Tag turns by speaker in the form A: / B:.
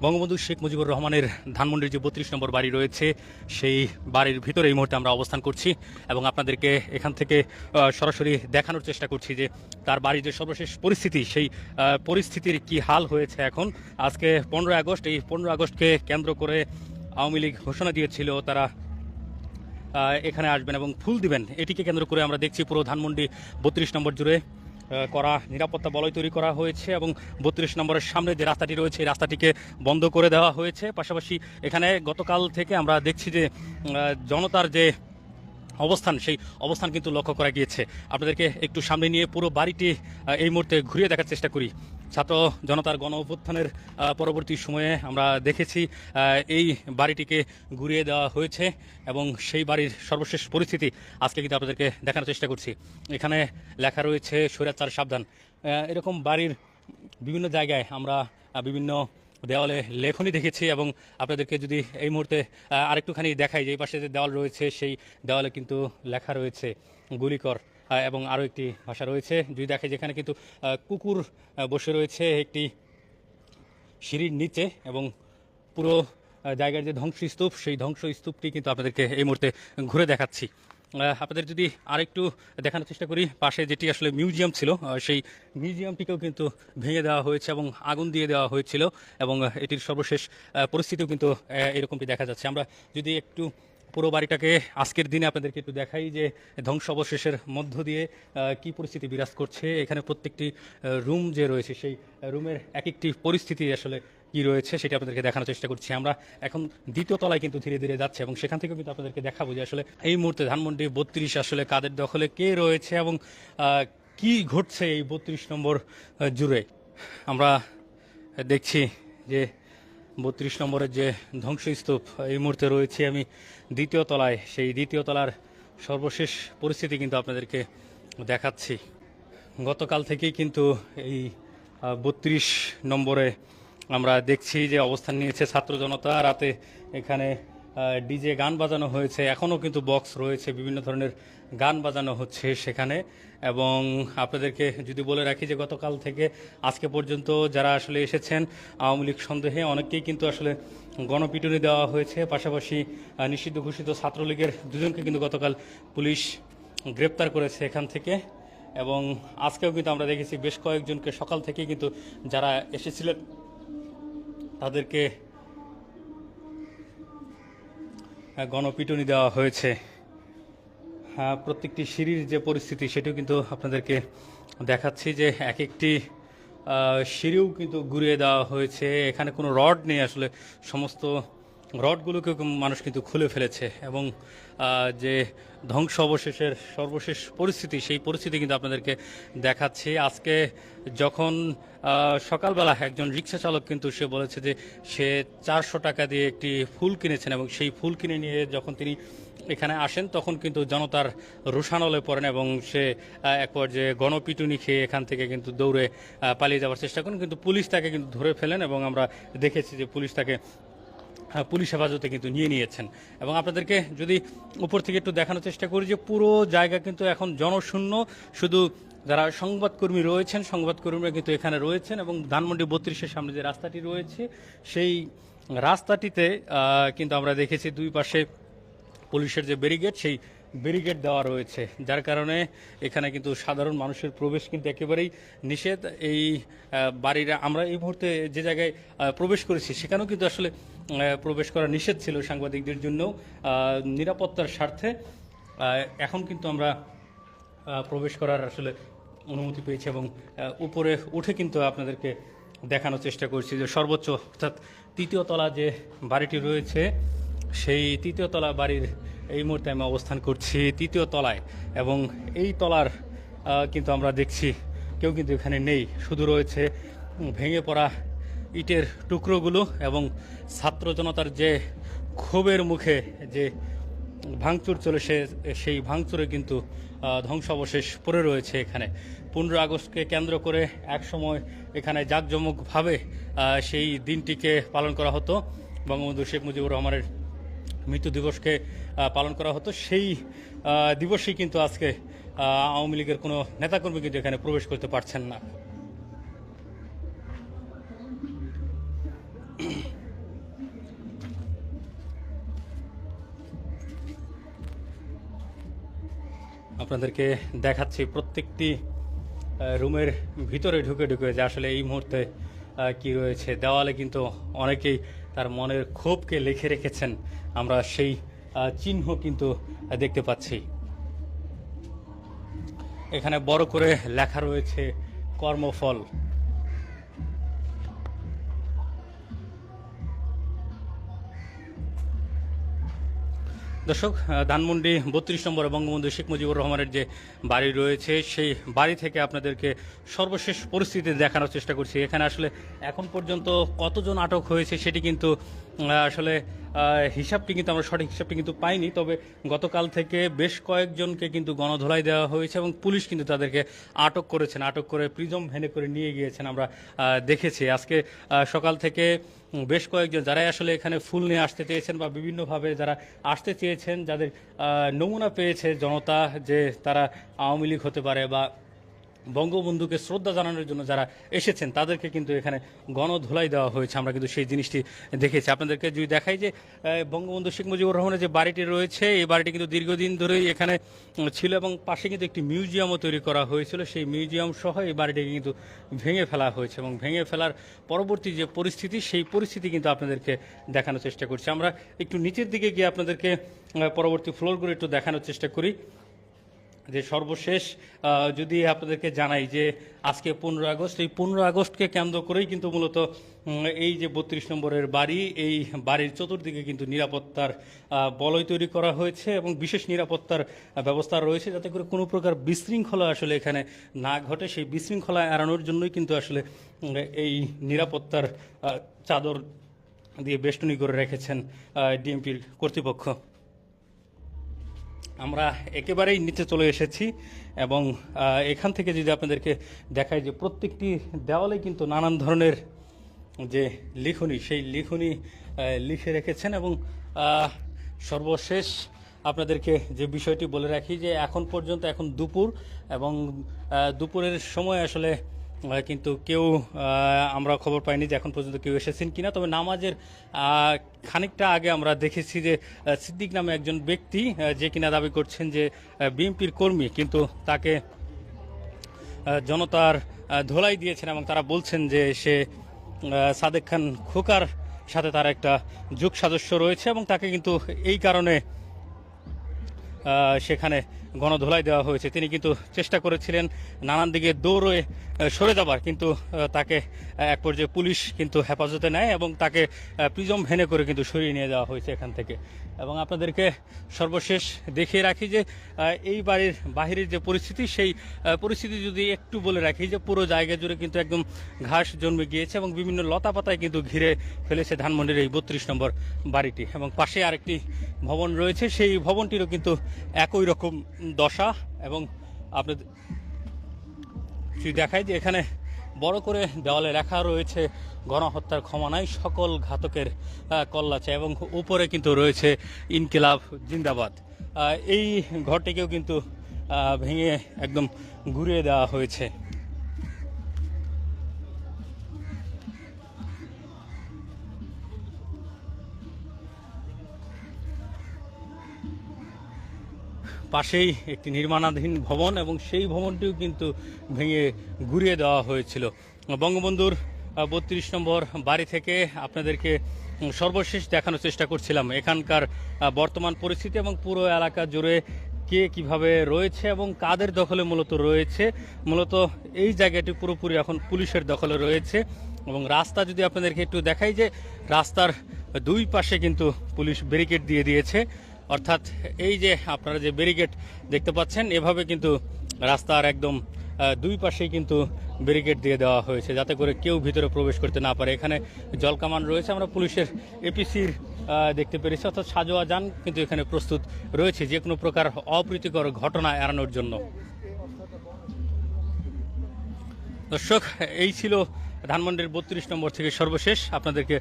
A: বঙ্গবন্ধু শেখ মুজিবুর রহমানের ধানমন্ডির যে ৩২ নম্বর বাড়ি রয়েছে সেই বাড়ির ভিতরে এই মুহূর্তে আমরা অবস্থান করছি এবং আপনাদেরকে এখান থেকে সরাসরি দেখানোর চেষ্টা করছি যে তার বাড়ির যে সর্বশেষ পরিস্থিতি, সেই পরিস্থিতির কি হাল হয়েছে এখন। আজকে 15 আগস্ট, এই 15 আগস্টকে কেন্দ্র করে আওয়ামী লীগ ঘোষণা দিয়েছিল তারা এখানে আসবেন এবং ফুল দিবেন। এটিকে কেন্দ্র করে আমরা দেখছি পুরো ধানমন্ডি ৩২ নম্বর জুড়ে করা নিরাপত্তা বলয় তৈরি করা হয়েছে এবং ৩২ নম্বরের সামনে যে রাস্তাটি রয়েছে এই রাস্তাটিকে বন্ধ করে দেওয়া হয়েছে। পাশাপাশি এখানে গতকাল থেকে আমরা দেখছি যে জনতার যে অবস্থান, সেই অবস্থান কিন্তু লক্ষ্য করা গিয়েছে। আপনাদেরকে একটু সামনে নিয়ে পুরো বাড়িটি এই মুহূর্তে ঘুরিয়ে দেখার চেষ্টা করি। ছাত্র জনতার গণ অভ্যুত্থানের পরবর্তী সময়ে আমরা দেখেছি এই বাড়িটিকে ঘুরিয়ে দেওয়া হয়েছে এবং সেই বাড়ির সর্বশেষ পরিস্থিতি আজকে কিন্তু আপনাদেরকে দেখানোর চেষ্টা করছি। এখানে লেখা রয়েছে স্বৈরাচার সাবধান। এরকম বাড়ির বিভিন্ন জায়গায় আমরা বিভিন্ন দেওয়ালে লেখনী দেখেছি এবং আপনাদেরকে যদি এই মুহূর্তে আরেকটুখানি দেখাই যে এই পাশে যে দেওয়াল রয়েছে সেই দেওয়ালে কিন্তু লেখা রয়েছে গুলিকর এবং আরও একটি ভাষা রয়েছে। যদি দেখে যেখানে কিন্তু কুকুর বসে রয়েছে একটি সিঁড়ির নিচে এবং পুরো জায়গার যে ধ্বংসস্তূপ, সেই ধ্বংসস্তূপটি কিন্তু আপনাদেরকে এই মুহূর্তে ঘুরে দেখাচ্ছি। আপনাদের যদি আরেকটু দেখানোর চেষ্টা করি, পাশে যেটি আসলে মিউজিয়াম ছিল সেই মিউজিয়ামটিকেও কিন্তু ভেঙে দেওয়া হয়েছে এবং আগুন দিয়ে দেওয়া হয়েছিল এবং এটির সর্বশেষ পরিস্থিতিও কিন্তু এরকমটি দেখা যাচ্ছে। আমরা যদি একটু পুরো বাড়িটাকে আজকের দিনে আপনাদেরকে একটু দেখাই যে ধ্বংস অবশেষের মধ্য দিয়ে কি পরিস্থিতি বিরাজ করছে। এখানে প্রত্যেকটি রুম যে রয়েছে সেই রুমের এক একটি পরিস্থিতি আসলে কি রয়েছে সেটা আপনাদেরকে দেখানোর চেষ্টা করছি। আমরা এখন দ্বিতীয় তলায় কিন্তু ধীরে ধীরে যাচ্ছে এবং সেখান থেকেও কিন্তু আপনাদেরকে দেখাবো যে আসলে এই মুহূর্তে ধানমন্ডি ৩২ আসলে কাদের দখলে কে রয়েছে এবং কি ঘটছে এই ৩২ নম্বর জুড়ে। আমরা দেখছি যে ৩২ নম্বরের যে ধ্বংসস্তূপ, এই মুহূর্তে রয়েছে আমি দ্বিতীয় তলায়। সেই দ্বিতীয় তলার সর্বশেষ পরিস্থিতি কিন্তু আপনাদেরকে দেখাচ্ছি। গতকাল থেকেই কিন্তু এই ৩২ নম্বরে আমরা দেখছি যে অবস্থান নিয়েছে ছাত্র জনতা। রাতে এখানে ডিজে গান বাজানো হয়েছে, এখনও কিন্তু বক্স রয়েছে, বিভিন্ন ধরনের গান বাজানো হচ্ছে সেখানে। এবং আপনাদেরকে যদি বলে রাখি যে গতকাল থেকে আজকে পর্যন্ত যারা আসলে এসেছেন আওয়ামী লীগ সন্দেহে অনেককেই কিন্তু আসলে গণপিটুনি দেওয়া হয়েছে। পাশাপাশি নিষিদ্ধ ঘোষিত ছাত্রলীগের দুজনকে কিন্তু গতকাল পুলিশ গ্রেপ্তার করেছে এখান থেকে। এবং আজকেও কিন্তু আমরা দেখেছি বেশ কয়েকজনকে সকাল থেকেই কিন্তু যারা এসেছিলেন তাদেরকে গণপিটুনি দেওয়া হয়েছে। প্রত্যেকটি সিঁড়ির যে পরিস্থিতি সেটিও কিন্তু আপনাদেরকে দেখাচ্ছি যে এক একটি সিঁড়িও কিন্তু ঘুরিয়ে দেওয়া হয়েছে। এখানে কোনো রড নেই, আসলে সমস্ত রডগুলোকে মানুষ কিন্তু খুলে ফেলেছে এবং যে ধ্বংস অবশেষের সর্বশেষ পরিস্থিতি সেই পরিস্থিতি কিন্তু আপনাদেরকে দেখাচ্ছি। আজকে যখন সকালবেলা একজন রিক্সা চালক কিন্তু সে বলেছে যে সে 400 টাকা দিয়ে একটি ফুল কিনেছেন এবং সেই ফুল কিনে নিয়ে যখন তিনি এখানে আসেন তখন কিন্তু জনতার রোষানলে পড়েন এবং সে এক পর্যায়ে গণপিটুনি খেয়ে এখান থেকে কিন্তু দৌড়ে পালিয়ে যাওয়ার চেষ্টা করেন, কিন্তু পুলিশ তাকে কিন্তু ধরে ফেলেন এবং আমরা দেখেছি যে পুলিশ তাকে পুলিশ হেফাজতে কিন্তু নিয়েছেন। এবং আপনাদেরকে যদি উপর থেকে একটু দেখানোর চেষ্টা করি যে পুরো জায়গা কিন্তু এখন জনশূন্য, শুধু যারা সংবাদকর্মী রয়েছেন সংবাদকর্মীরা কিন্তু এখানে রয়েছেন এবং ধানমন্ডি ৩২-এর সামনে যে রাস্তাটি রয়েছে সেই রাস্তাটিতে কিন্তু আমরা দেখেছি দুই পাশে পুলিশের যে ব্যারিকেড সেই ব্যারিকেড দেওয়া রয়েছে, যার কারণে এখানে কিন্তু সাধারণ মানুষের প্রবেশ কিন্তু একেবারেই নিষেধ। এই বাড়ির আমরা এই মুহূর্তে যে জায়গায় প্রবেশ করেছি সেখানেও কিন্তু আসলে প্রবেশ করা নিষেধ ছিল সাংবাদিকদের জন্য নিরাপত্তার স্বার্থে। এখন কিন্তু আমরা প্রবেশ করার আসলে অনুমতি পেয়েছি এবং উপরে উঠে কিন্তু আপনাদেরকে দেখানোর চেষ্টা করছি যে সর্বোচ্চ অর্থাৎ তৃতীয় তলা যে বাড়িটি রয়েছে সেই তৃতীয় তলা বাড়ির এই মুহূর্তে আমি অবস্থান করছি তৃতীয় তলায় এবং এই তলার কিন্তু আমরা দেখছি কেউ কিন্তু এখানে নেই, শুধু রয়েছে ভেঙে পড়া ইটের টুকরোগুলো এবং ছাত্র জনতার যে ক্ষোভের মুখে যে ভাঙচুর চলেছে সেই ভাঙচুরে কিন্তু ধ্বংসাবশেষ পড়ে রয়েছে এখানে। 15 আগস্টকে কেন্দ্র করে এক সময় এখানে জাঁকজমকভাবে সেই দিনটিকে পালন করা হতো, বঙ্গবন্ধু শেখ মুজিবুর রহমানের মৃত্যু দিবসকে পালন করা হতো। সেই দিবসেই কিন্তু আজকে আওয়ামী লীগের কোনো নেতাকর্মী কিন্তু এখানে প্রবেশ করতে পারছেন না। আপনাদেরকে দেখাচ্ছি প্রত্যেকটি রুমের ভিতরে ঢুকে ঢুকে যে আসলে এই মুহূর্তে কি রয়েছে। দেওয়ালে কিন্তু অনেকেই তার মনের ক্ষোভকে লিখে রেখেছেন, আমরা সেই চিহ্ন কিন্তু দেখতে পাচ্ছি। এখানে বড় করে লেখা রয়েছে কর্মফল। দর্শক, ধানমন্ডি ৩২ নম্বরে বঙ্গবন্ধু শেখ মুজিবুর রহমানের যে বাড়ি রয়েছে সেই বাড়ি থেকে আপনাদেরকে সর্বশেষ পরিস্থিতি দেখানোর চেষ্টা করছি। এখানে আসলে এখন পর্যন্ত কতজন আটক হয়েছে সেটি কিন্তু আসলে হিসাবটি কিন্তু আমরা সঠিক হিসাবটি কিন্তু পাইনি। তবে গতকাল থেকে বেশ কয়েকজনকে কিন্তু গণধোলাই দেওয়া হয়েছে এবং পুলিশ কিন্তু তাদেরকে আটক করেছেন, আটক করে প্রিজম ভ্যানে করে নিয়ে গিয়েছেন আমরা দেখেছি। আজকে সকাল থেকে বেশ কয়েকজন যারাই আসলে এখানে ফুল নিয়ে আসতে চেয়েছেন বা বিভিন্নভাবে যারা আসতে চেয়েছেন, যাদের নমুনা পেয়েছে জনতা যে তারা আওয়ামী লীগ হতে পারে বা বঙ্গবন্ধুকে শ্রদ্ধা জানানোর জন্য যারা এসেছেন, তাদেরকে কিন্তু এখানে গণধোলাই দেওয়া হয়েছে। আমরা কিন্তু সেই জিনিসটি দেখেছি। আপনাদেরকে যদি দেখাই যে বঙ্গবন্ধু শেখ মুজিবুর রহমানের যে বাড়িটি রয়েছে, এই বাড়িটি কিন্তু দীর্ঘদিন ধরেই এখানে ছিল এবং পাশে কিন্তু একটি মিউজিয়ামও তৈরি করা হয়েছিল। সেই মিউজিয়াম সহ এই বাড়িটিকে কিন্তু ভেঙে ফেলা হয়েছে এবং ভেঙে ফেলার পরবর্তী যে পরিস্থিতি, সেই পরিস্থিতি কিন্তু আপনাদেরকে দেখানোর চেষ্টা করছি। আমরা একটু নিচের দিকে গিয়ে আপনাদেরকে পরবর্তী ফ্লোরগুলো একটু দেখানোর চেষ্টা করি। যে সর্বশেষ যদি আপনাদেরকে জানাই যে আজকে 15 আগস্ট, এই 15 আগস্টকে কেন্দ্র করেই কিন্তু মূলত এই যে 32 নম্বরের বাড়ি, এই বাড়ির চতুর্দিকে কিন্তু নিরাপত্তার বলয় তৈরি করা হয়েছে এবং বিশেষ নিরাপত্তার ব্যবস্থা রয়েছে যাতে করে কোনো প্রকার বিশৃঙ্খলা আসলে এখানে না ঘটে। সেই বিশৃঙ্খলা এড়ানোর জন্যই কিন্তু আসলে এই নিরাপত্তার চাদর দিয়ে বেষ্টনী করে রেখেছেন ডিএমপির কর্তৃপক্ষ। আমরা একেবারেই নিচে চলে এসেছি এবং এখান থেকে যদি আপনাদেরকে দেখাই যে প্রত্যেকটি দেওয়ালে কিন্তু নানান ধরনের যে লিখনি, সেই লিখনি লিখে রেখেছেন এবং সর্বশেষ আপনাদেরকে যে বিষয়টি বলে রাখি যে এখন পর্যন্ত, এখন দুপুর এবং দুপুরের সময় আসলে কিন্তু কেউ আমরা খবর পাইনি যে এখন পর্যন্ত কেউ এসেছেন কিনা। তবে নামাজের খানিকটা আগে আমরা দেখেছি যে সিদ্দিক নামে একজন ব্যক্তি যে কিনা দাবি করছেন যে বিএনপির কর্মী, কিন্তু তাকে জনতার ধোলাই দিয়েছেন এবং তারা বলছেন যে সে সাদেক খান খোকার সাথে তার একটা যুগ সাদস্য রয়েছে এবং তাকে কিন্তু এই কারণে সেখানে গণধোলাই দেওয়া হয়েছে। তিনি কিন্তু চেষ্টা করেছিলেন নানান দিকে দৌড়ে সরে যাবার, কিন্তু তাকে এক পর্যায়ে পুলিশ কিন্তু হেফাজতে নেয় এবং তাকে প্রিজম ভ্যানে করে কিন্তু সরিয়ে নিয়ে যাওয়া হয়েছে এখান থেকে। এবং আপনাদেরকে সর্বশেষ দেখিয়ে রাখি যে এই বাড়ির বাহিরের যে পরিস্থিতি, সেই পরিস্থিতি যদি একটু বলে রাখি যে পুরো জায়গা জুড়ে কিন্তু একদম ঘাস জন্মে গিয়েছে এবং বিভিন্ন লতা পাতায় কিন্তু ঘিরে ফেলেছে ধানমন্ডির এই 32 নম্বর বাড়িটি। এবং পাশে আরেকটি ভবন রয়েছে, সেই ভবনটিরও কিন্তু একই রকম দশা। এবং আপনাদের যদি দেখায় যে এখানে বড় করে দেওয়ালে লেখা রয়েছে গণহত্যার ক্ষমা নাই, সকল ঘাতকের কল্লা চাই, এবং উপরে কিন্তু রয়েছে ইনকিলাব জিন্দাবাদ। এই ঘরটিকেও কিন্তু ভেঙে একদম ঘুরিয়ে দেওয়া হয়েছে। পাশেই একটি নির্মাণাধীন ভবন এবং সেই ভবনটিও কিন্তু ভেঙে ঘুরিয়ে দেওয়া হয়েছিল। বঙ্গবন্ধুর 32 নম্বর বাড়ি থেকে আপনাদেরকে সর্বশেষ দেখানোর চেষ্টা করছিলাম এখানকার বর্তমান পরিস্থিতি এবং পুরো এলাকা জুড়ে কে কিভাবে রয়েছে এবং কাদের দখলে মূলত রয়েছে। মূলত এই জায়গাটি পুরোপুরি এখন পুলিশের দখলে রয়েছে এবং রাস্তা যদি আপনাদেরকে একটু দেখাই যে রাস্তার দুই পাশে কিন্তু পুলিশ ব্যারিকেড দিয়ে দিয়েছে। অর্থাৎ এই যে আপনারা যে ব্যারিকেড দেখতে পাচ্ছেন, এভাবে কিন্তু রাস্তার একদম দুই পাশেই কিন্তু ব্যারিকেড দিয়ে দেওয়া হয়েছে যাতে করে কেউ ভিতরে প্রবেশ করতে না পারে। এখানে জলকামান রয়েছে, আমরা পুলিশের এপিসির দেখতে পেরেছি, অর্থাৎ সাজোয়া যান কিন্তু এখানে প্রস্তুত রয়েছে যে কোনো প্রকার অপ্রীতিকর ঘটনা এড়ানোর জন্য। দর্শক, এই ছিল ধানমন্ডির 32 নম্বর থেকে সর্বশেষ আপনাদেরকে